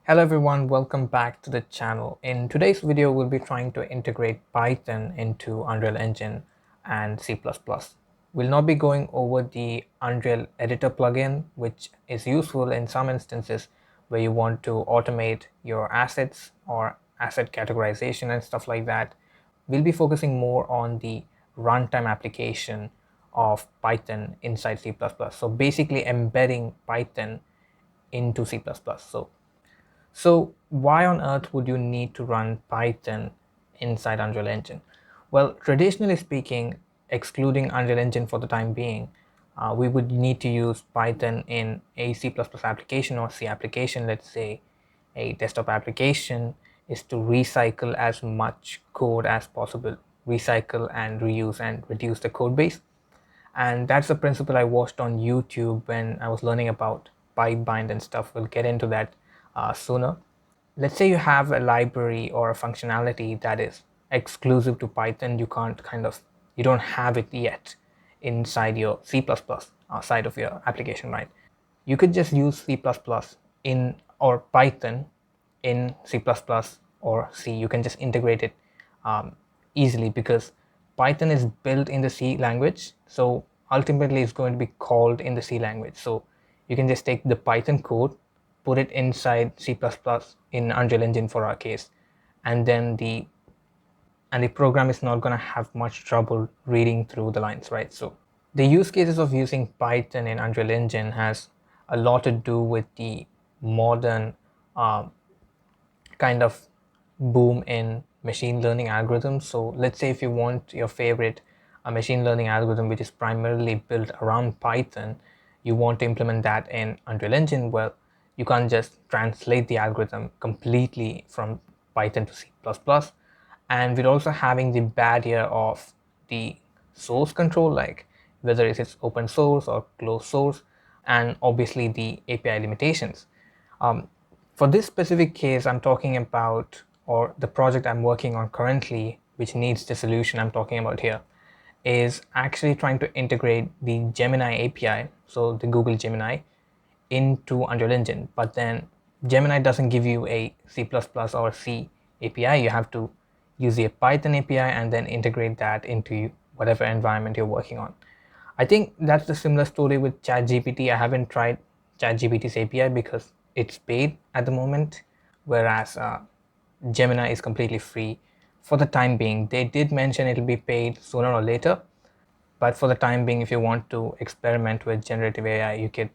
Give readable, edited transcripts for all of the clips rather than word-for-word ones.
Hello everyone, welcome back to the channel. In today's video, we'll be trying to integrate Python into Unreal Engine and C++. We'll not be going over the Unreal Editor plugin, which is useful in some instances where you want to automate your assets or asset categorization and stuff like that. We'll be focusing more on the runtime application of Python inside C++. So basically embedding Python into C++. So why on earth would you need to run Python inside Unreal Engine? Well, traditionally speaking, excluding Unreal Engine for the time being, we would need to use Python in a C++ application or C application. Let's say a desktop application is to recycle as much code as possible, recycle and reuse and reduce the code base. And that's the principle I watched on YouTube when I was learning about PyBind and stuff. We'll get into that sooner. Let's say you have a library or a functionality that is exclusive to Python. You don't have it yet inside your C++ side of your application, right? You could just use C++ in or Python in C++ or C. You can just integrate it easily because Python is built in the C language. So ultimately it's going to be called in the C language. So you can just take the Python code, put it inside C++ in Unreal Engine for our case, and then the program is not going to have much trouble reading through the lines, right? So the use cases of using Python in Unreal Engine has a lot to do with the modern kind of boom in machine learning algorithms. So let's say if you want your favorite machine learning algorithm which is primarily built around Python, you want to implement that in Unreal Engine. Well, you can't just translate the algorithm completely from Python to C++. And we're also having the barrier of the source control, like whether it's open source or closed source, and obviously the API limitations. For this specific case, I'm talking about, or the project I'm working on currently, which needs the solution I'm talking about here, is actually trying to integrate the Gemini API, so the Google Gemini, into Unreal Engine. But then Gemini doesn't give you a C++ or C API. You have to use a Python API and then integrate that into whatever environment you're working on. I think that's the similar story with ChatGPT. I haven't tried ChatGPT's API because it's paid at the moment, whereas Gemini is completely free for the time being. They did mention it'll be paid sooner or later, but for the time being, if you want to experiment with generative AI, you could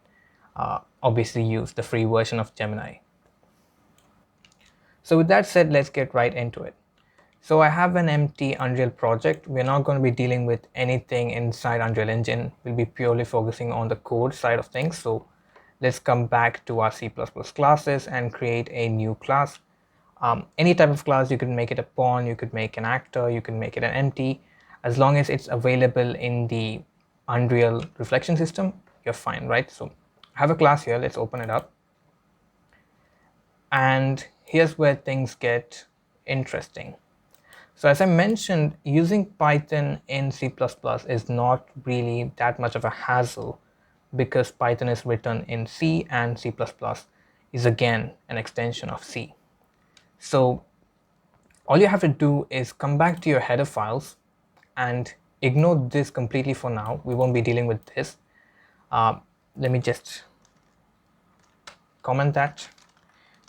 obviously use the free version of Gemini. So with that said, let's get right into it. So I have an empty Unreal project. We're not going to be dealing with anything inside Unreal Engine. We'll be purely focusing on the code side of things. So let's come back to our C++ classes and create a new class. Any type of class, you could make it a pawn, you could make an actor, you can make it an empty. As long as it's available in the Unreal reflection system, you're fine, right? So I have a class here. Let's open it up. And here's where things get interesting. So as I mentioned, using Python in C++ is not really that much of a hassle because Python is written in C and C++ is again an extension of C. So all you have to do is come back to your header files and ignore this completely for now. We won't be dealing with this. Let me just comment that.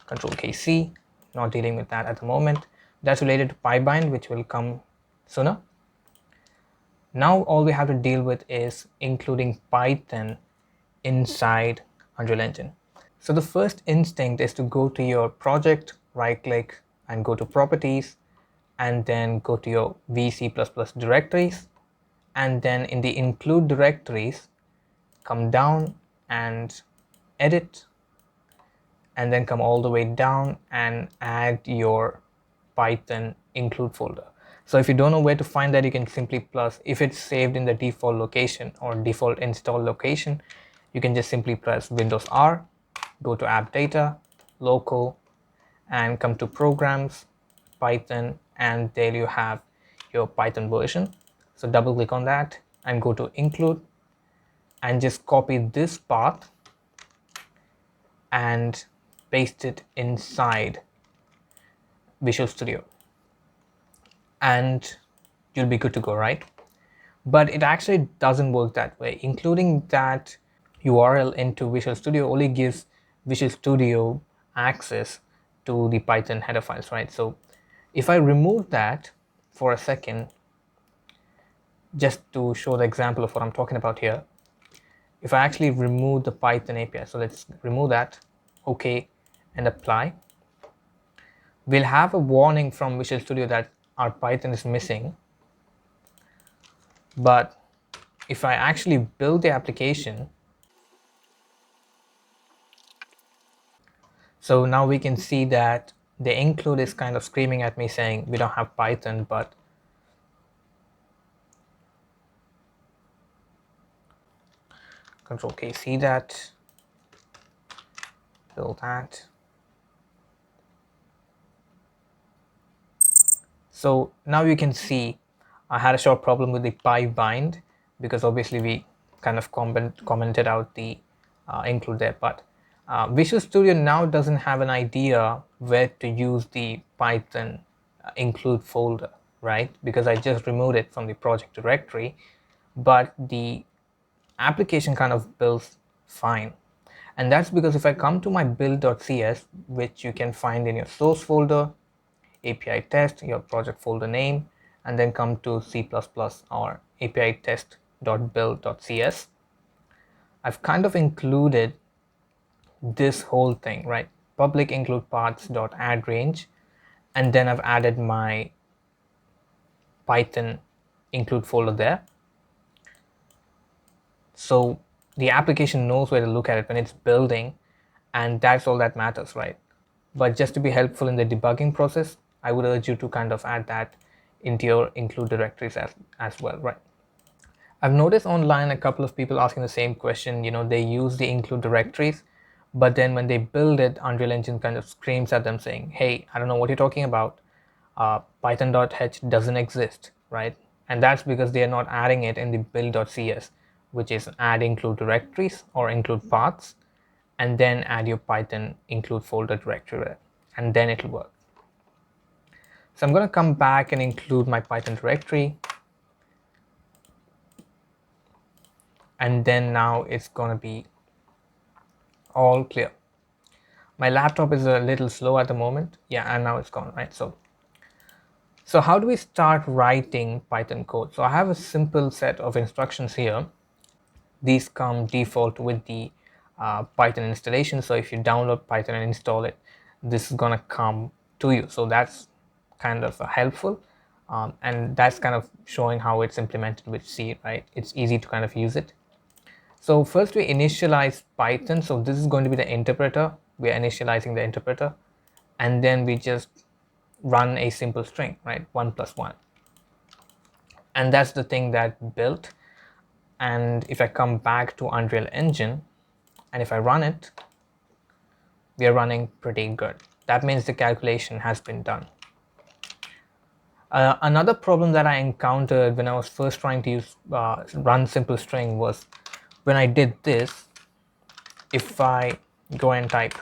Control KC, not dealing with that at the moment. That's related to PyBind, which will come sooner. Now all we have to deal with is including Python inside Unreal Engine. So the first instinct is to go to your project, right click and go to properties, and then go to your VC++ directories, and then in the include directories, come down and edit, and then come all the way down and add your Python include folder. So if you don't know where to find that, you can simply plus, if it's saved in the default location or default install location, you can just simply press Windows R, go to app data, local, and come to programs, Python, and there you have your Python version. So double click on that and go to include and just copy this path and paste it inside Visual Studio and you'll be good to go, right? But it actually doesn't work that way. Including that URL into Visual Studio only gives Visual Studio access to the Python header files, right? So if I remove that for a second, just to show the example of what I'm talking about here, if I actually remove the Python API, so let's remove that, OK, and apply, we'll have a warning from Visual Studio that our Python is missing. But if I actually build the application, so now we can see that the include is kind of screaming at me saying we don't have Python, but Control K, see that, build that. So now you can see I had a short problem with the PyBind because obviously we kind of commented out the include there, but Visual Studio now doesn't have an idea where to use the Python include folder, right? Because I just removed it from the project directory, but the application kind of builds fine. And that's because if I come to my build.cs, which you can find in your source folder, API test, your project folder name, and then come to C++ or API test.build.cs, I've kind of included this whole thing, right? Public include paths.add range, and then I've added my Python include folder there. So the application knows where to look at it when it's building, and that's all that matters, right? But just to be helpful in the debugging process, I would urge you to kind of add that into your include directories as well, right? I've noticed online a couple of people asking the same question. They use the include directories, but then when they build it, Unreal Engine kind of screams at them saying, hey, I don't know what you're talking about. Python.h doesn't exist, right? And that's because they are not adding it in the build.cs, which is add include directories or include paths, and then add your Python include folder directory there, and then it'll work. So I'm going to come back and include my Python directory. And then now it's going to be all clear. My laptop is a little slow at the moment. Yeah, and now it's gone, right? So how do we start writing Python code? So I have a simple set of instructions here. These come default with the Python installation. So if you download Python and install it, this is going to come to you. So that's kind of helpful. And that's kind of showing how it's implemented with C, right? It's easy to kind of use it. So first we initialize Python. So this is going to be the interpreter. We are initializing the interpreter. And then we just run a simple string, right? 1 + 1. And that's the thing that built. And if I come back to Unreal Engine, and if I run it, we are running pretty good. That means the calculation has been done. Another problem that I encountered when I was first trying to use run simple string was when I did this, if I go and type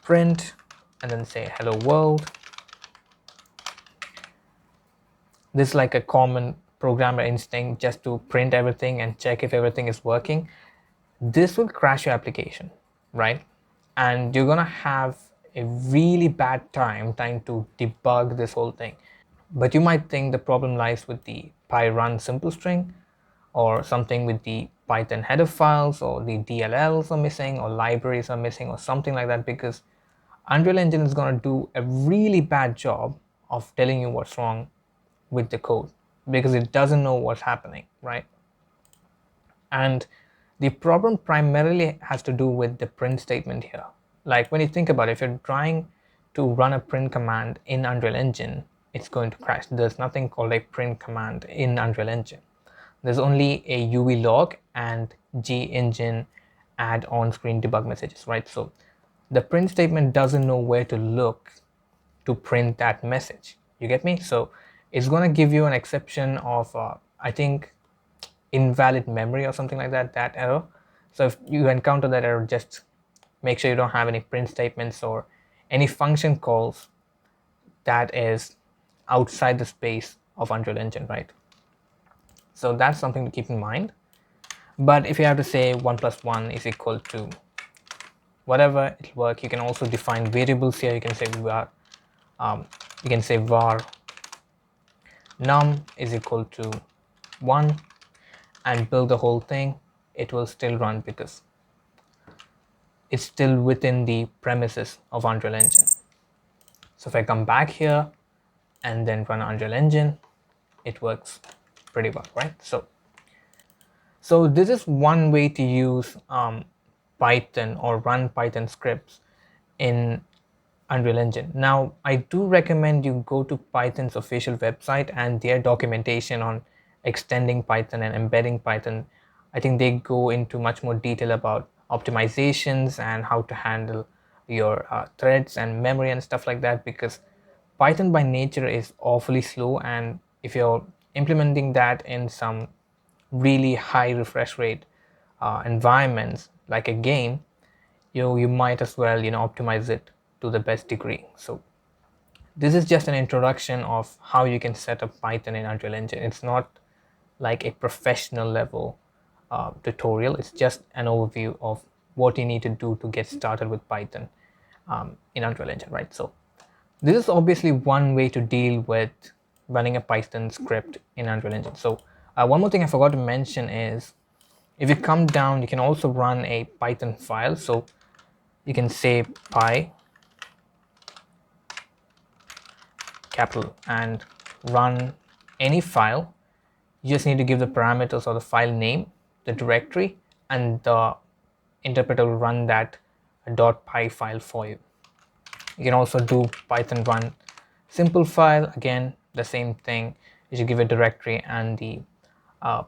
print and then say hello world, this is like a common programmer instinct just to print everything and check if everything is working. This will crash your application, right? And you're gonna have a really bad time trying to debug this whole thing. But you might think the problem lies with the pyrun simple string, or something with the Python header files, or the DLLs are missing, or libraries are missing, or something like that, because Unreal Engine is going to do a really bad job of telling you what's wrong with the code because it doesn't know what's happening, right? And the problem primarily has to do with the print statement here. Like when you think about it, if you're trying to run a print command in Unreal Engine, it's going to crash. There's nothing called a print command in Unreal Engine. There's only a UV log and gengine add on-screen debug messages, right? So the print statement doesn't know where to look to print that message. You get me? So it's going to give you an exception of, I think, invalid memory or something like that, that error. So if you encounter that error, just make sure you don't have any print statements or any function calls that is outside the space of Unreal Engine, right? So that's something to keep in mind. But if you have to say 1 plus 1 is equal to whatever, it'll work. You can also define variables here. You can say var num is equal to 1 and build the whole thing. It will still run because it's still within the premises of Unreal Engine. So if I come back here and then run Unreal Engine, it works pretty well, right? So this is one way to use Python or run Python scripts in Unreal Engine. Now, I do recommend you go to Python's official website and their documentation on extending Python and embedding Python. I think they go into much more detail about optimizations and how to handle your threads and memory and stuff like that, because Python by nature is awfully slow, and if you're implementing that in some really high refresh rate environments like a game, you might as well optimize it to the best degree. So this is just an introduction of how you can set up Python in Unreal Engine. It's not like a professional level tutorial. It's just an overview of what you need to do to get started with Python in Unreal Engine, right? So this is obviously one way to deal with running a Python script in Unreal Engine. So one more thing I forgot to mention is, if you come down, you can also run a Python file. So you can say py capital and run any file. You just need to give the parameters or the file name, the directory, and the interpreter will run that .py file for you. You can also do Python run simple file. Again, the same thing. You should give a directory and the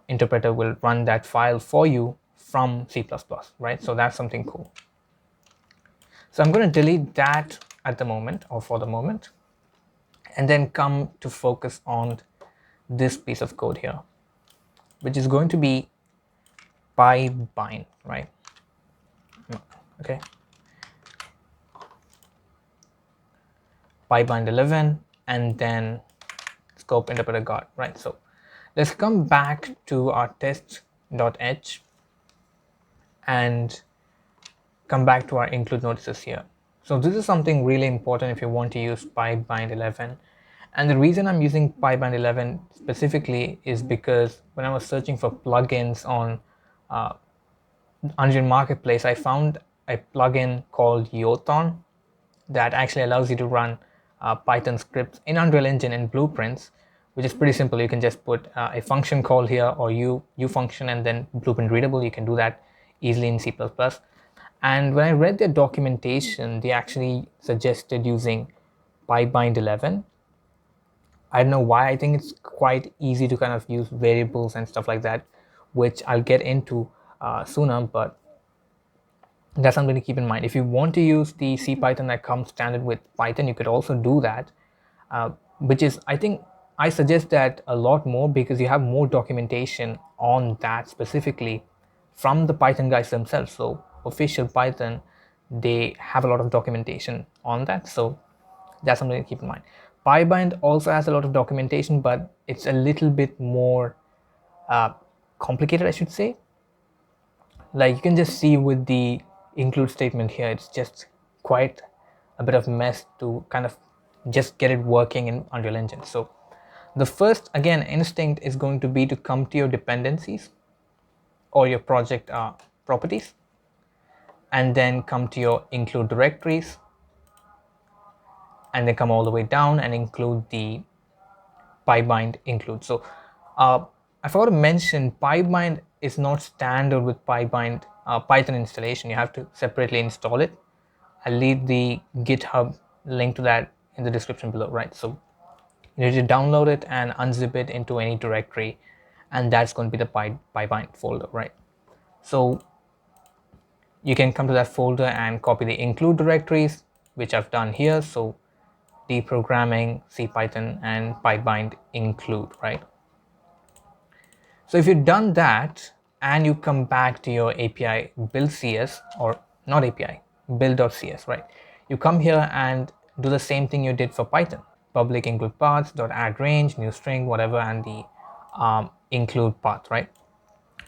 interpreter will run that file for you from C++, right? So that's something cool. So I'm going to delete that at the moment, or for the moment, and then come to focus on this piece of code here, which is going to be PyBind, right? Okay. PyBind 11 and then scope interpreter guard, right? So let's come back to our test.h and come back to our include notices here. So this is something really important if you want to use PyBind 11. And the reason I'm using PyBind 11 specifically is because when I was searching for plugins on Unreal Marketplace, I found a plugin called Yothon that actually allows you to run Python scripts in Unreal Engine in blueprints, which is pretty simple. You can just put a function call here, or u function, and then blueprint readable. You can do that easily in C++. And when I read their documentation, they actually suggested using PyBind 11. I don't know why. I think it's quite easy to kind of use variables and stuff like that, which I'll get into sooner, but that's something to keep in mind. If you want to use the CPython that comes standard with Python, you could also do that, which is, I think, I suggest that a lot more because you have more documentation on that specifically from the Python guys themselves. So official Python, they have a lot of documentation on that. So that's something to keep in mind. PyBind also has a lot of documentation, but it's a little bit more complicated, I should say. Like you can just see with the include statement here, it's just quite a bit of mess to kind of just get it working in Unreal Engine. So the first, again, instinct is going to be to come to your dependencies or your project properties, and then come to your include directories, and then come all the way down and include the PyBind include. So I forgot to mention, PyBind is not standard with PyBind Python installation. You have to separately install it. I'll leave the GitHub link to that in the description below, right? So you need to download it and unzip it into any directory, and that's going to be the PyBind folder, right? So you can come to that folder and copy the include directories, which I've done here. So deprogramming, CPython, and PyBind include, right? So if you've done that and you come back to your API build CS, or not API, build.cs, right? You come here and do the same thing you did for Python. Public include paths dot add range, new string, whatever, and the include path, right?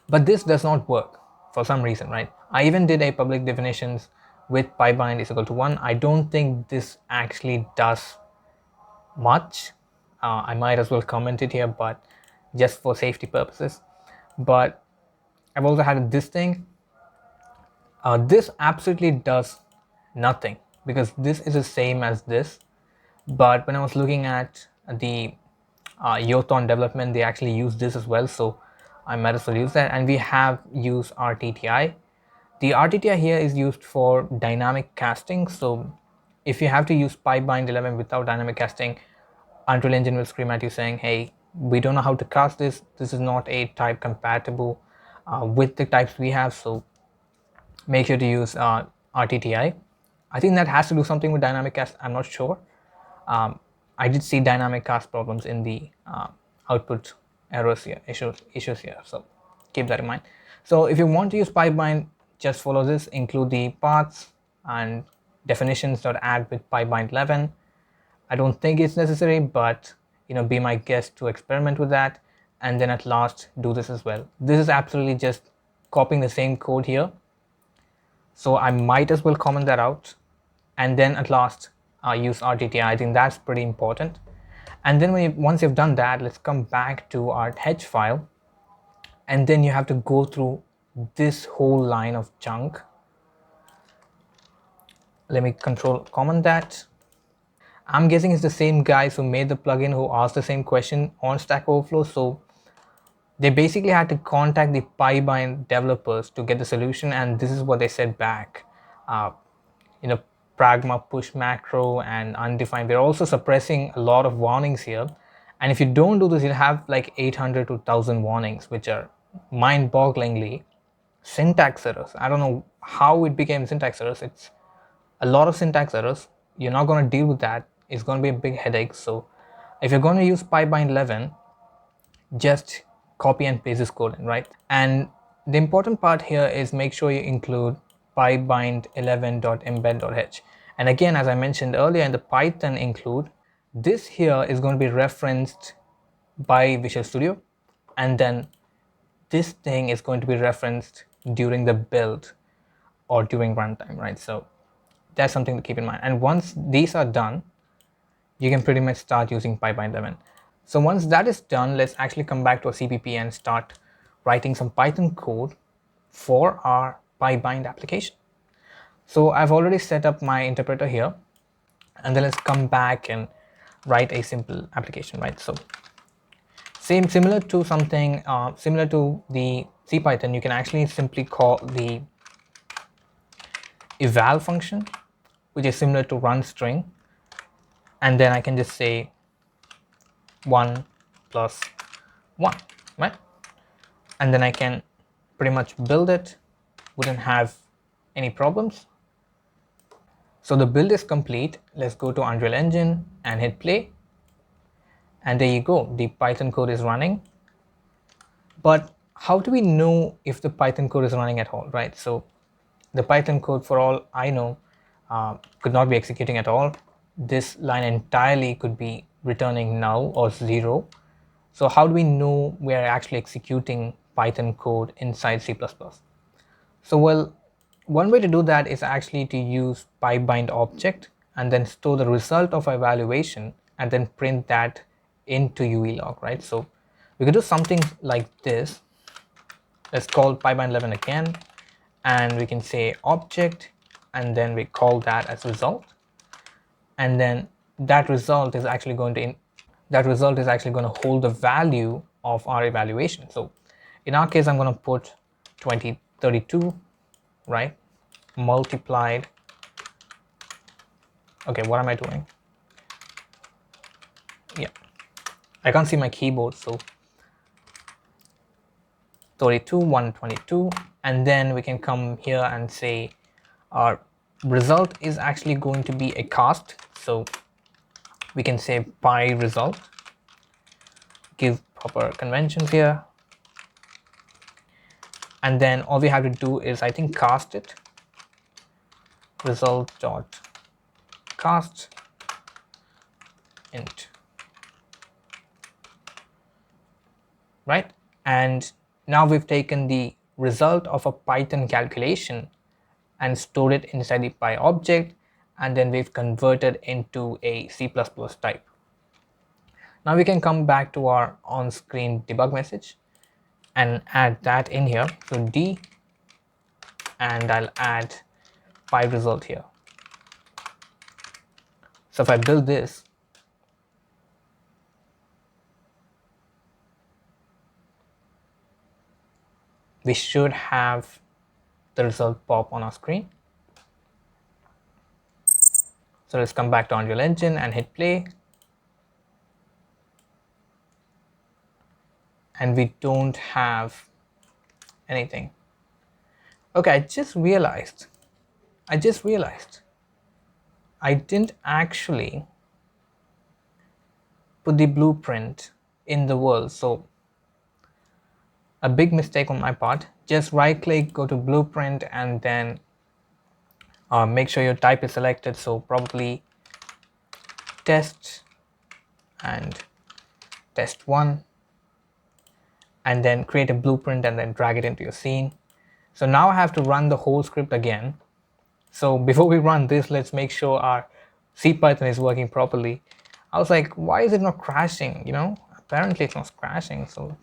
But this does not work for some reason, right? I even did a public definitions with PyBind is equal to 1. I don't think this actually does much. I might as well comment it here, but just for safety purposes. But I've also had this thing. This absolutely does nothing because this is the same as this. But when I was looking at the Yothon development, they actually use this as well. So I might as well use that. And we have used RTTI. The RTTI here is used for dynamic casting. So if you have to use PyBind 11 without dynamic casting, Unreal Engine will scream at you saying, hey, we don't know how to cast this. This is not a type compatible with the types we have. So make sure to use RTTI. I think that has to do something with dynamic cast. I'm not sure. I did see dynamic cast problems in the output errors here, issues here. So keep that in mind. So if you want to use PyBind, just follow this, include the paths and definitions.add with PyBind 11. I don't think it's necessary, but be my guest to experiment with that. And then at last do this as well. This is absolutely just copying the same code here. So I might as well comment that out. And then at last use RTTI. I think that's pretty important. And then once you've done that, let's come back to our hedge file. And then you have to go through this whole line of junk. Let me control comment that. I'm guessing it's the same guys who made the plugin who asked the same question on Stack Overflow. So they basically had to contact the PyBind developers to get the solution, and this is what they said back. Pragma push macro and undefined. We're also suppressing a lot of warnings here. And if you don't do this, you'll have like 800 to 1000 warnings, which are mind-bogglingly syntax errors. I don't know how it became syntax errors. It's a lot of syntax errors. You're not going to deal with that. It's going to be a big headache. So if you're going to use PyBind 11, just copy and paste this code in, right? And the important part here is make sure you include PyBind 11.embed.h. And again, as I mentioned earlier in the Python include, this here is going to be referenced by Visual Studio, and then this thing is going to be referenced during the build or during runtime, right? So that's something to keep in mind. And once these are done, you can pretty much start using PyBind 11. So once that is done, let's actually come back to a CPP and start writing some Python code for our PyBind application. So I've already set up my interpreter here, and then let's come back and write a simple application, right? So similar to something similar to the CPython, you can actually simply call the eval function, which is similar to run string, and then I can just say 1 plus 1, right? And then I can pretty much build it, wouldn't have any problems. So the build is complete. Let's go to Unreal Engine and hit play. And there you go, the Python code is running. But how do we know if the Python code is running at all, right? So the Python code, for all I know, could not be executing at all. This line entirely could be returning null or 0. So how do we know we are actually executing Python code inside C++? So well, one way to do that is actually to use PyBind object and then store the result of evaluation and then print that into UElog, right? So we could do something like this. Let's call PyBind 11 again, and we can say object, and then we call that as result, and then that result is actually going to hold the value of our evaluation. So in our case, I'm going to put 2032, right, multiplied. Okay, what am I doing? Yeah, I can't see my keyboard, so 32, 122, and then we can come here and say our result is actually going to be a cast. So we can say py result, give proper conventions here, and then all we have to do is, I think, cast it. result dot cast int, right? And now we've taken the result of a Python calculation and stored it inside the Py object, and then we've converted into a C++ type. Now we can come back to our on-screen debug message and add that in here. So D, and I'll add Py result here. So if I build this, we should have the result pop on our screen. So let's come back to Unreal Engine and hit play. And we don't have anything. Okay, I just realized I didn't actually put the blueprint in the world. So a big mistake on my part. Just right click, go to blueprint, and then make sure your type is selected. So probably test and test1, and then create a blueprint and then drag it into your scene. So now I have to run the whole script again. So before we run this, let's make sure our CPython is working properly. I was like, why is it not crashing? You know, apparently it's not crashing. So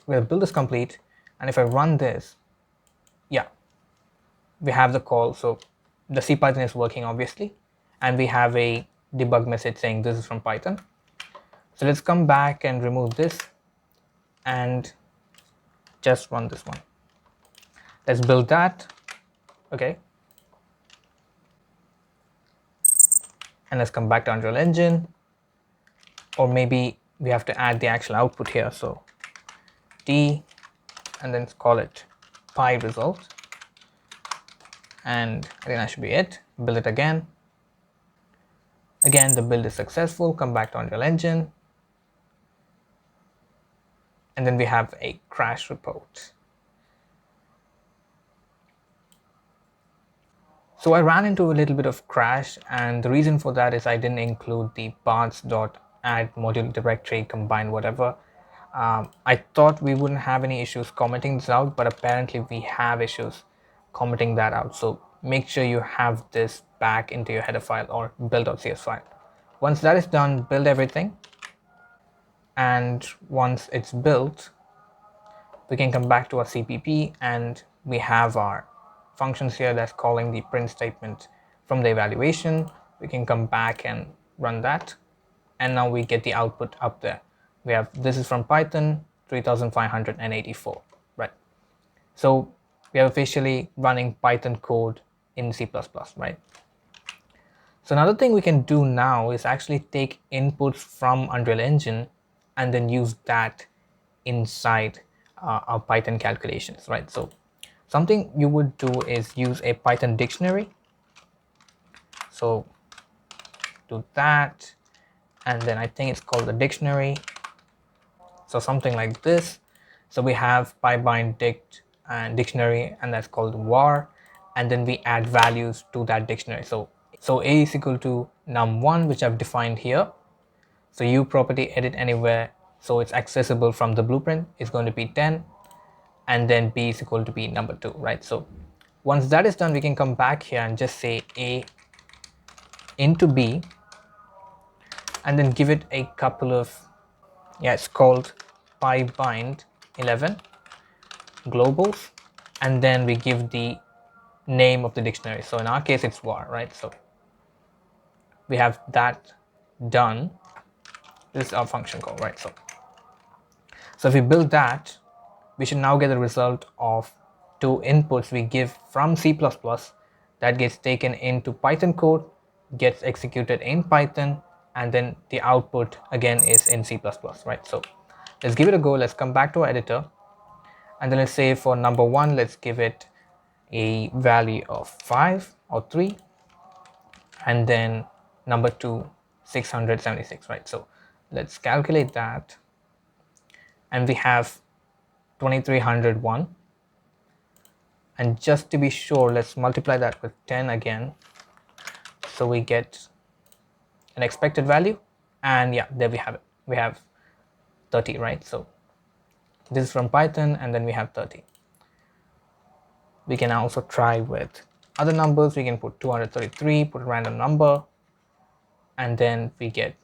we'll build this complete. And if I run this, yeah, we have the call. So the CPython is working, obviously. And we have a debug message saying this is from Python. So let's come back and remove this and just run this one. Let's build that. Okay. And let's come back to Unreal Engine. Or maybe we have to add the actual output here. So D, and then call it Py result. And I think that should be it. Build it again. Again, the build is successful. Come back to Unreal Engine. And then we have a crash report. So I ran into a little bit of crash, and the reason for that is I didn't include the paths.add module directory combined whatever. I thought we wouldn't have any issues commenting this out, but apparently we have issues commenting that out. So make sure you have this back into your header file or build.cs file. Once that is done, build everything. And once it's built, we can come back to our CPP, and we have our functions here that's calling the print statement from the evaluation. We can come back and run that, and now we get the output up there. We have, this is from Python 3584, right? So we are officially running Python code in C++, right? So another thing we can do now is actually take inputs from Unreal Engine and then use that inside our Python calculations, right? So something you would do is use a Python dictionary. So do that, and then I think it's called the dictionary. So something like this. So we have PyBind dict and dictionary, and that's called var, and then we add values to that dictionary. So a is equal to num1, which I've defined here. So u property edit anywhere, so it's accessible from the blueprint, is going to be 10, and then b is equal to b number 2, right? So once that is done, we can come back here and just say a into b, and then give it a couple of, yeah, it's called PyBind 11 globals, and then we give the name of the dictionary. So in our case, it's var, right? So we have that done. This is our function call, right? So if we build that, we should now get the result of two inputs we give from C++ that gets taken into Python code, gets executed in Python, and then the output again is in C++, right? So let's give it a go. Let's come back to our editor, and then let's say for number 1, let's give it a value of 5 or 3, and then number 2, 676, right? So Let's calculate that. And we have 2301. And just to be sure, let's multiply that with 10 again. So we get an expected value. And yeah, there we have it. We have 30, right? So this is from Python, and then we have 30. We can also try with other numbers. We can put 233, put a random number, and then we get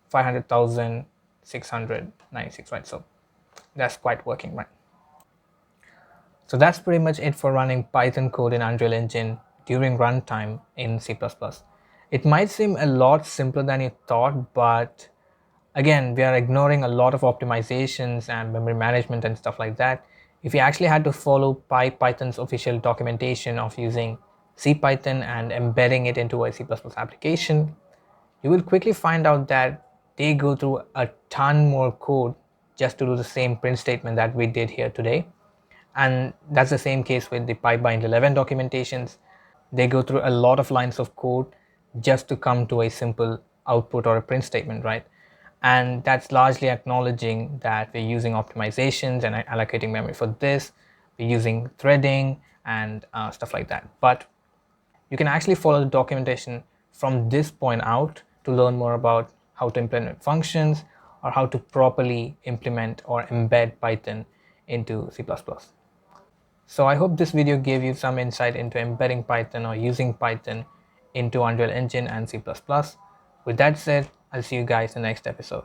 500,696, right? So that's quite working, right? So that's pretty much it for running Python code in Unreal Engine during runtime in C++. It might seem a lot simpler than you thought, but again, we are ignoring a lot of optimizations and memory management and stuff like that. If you actually had to follow PyPython's official documentation of using CPython and embedding it into a C++ application, you will quickly find out that they go through a ton more code just to do the same print statement that we did here today. And that's the same case with the PyBind 11 documentations. They go through a lot of lines of code just to come to a simple output or a print statement, right? And that's largely acknowledging that we're using optimizations and allocating memory for this. We're using threading and stuff like that. But you can actually follow the documentation from this point out to learn more about how to implement functions or how to properly implement or embed Python into C++. So I hope this video gave you some insight into embedding Python or using Python into Unreal Engine and C++. With that said, I'll see you guys in the next episode.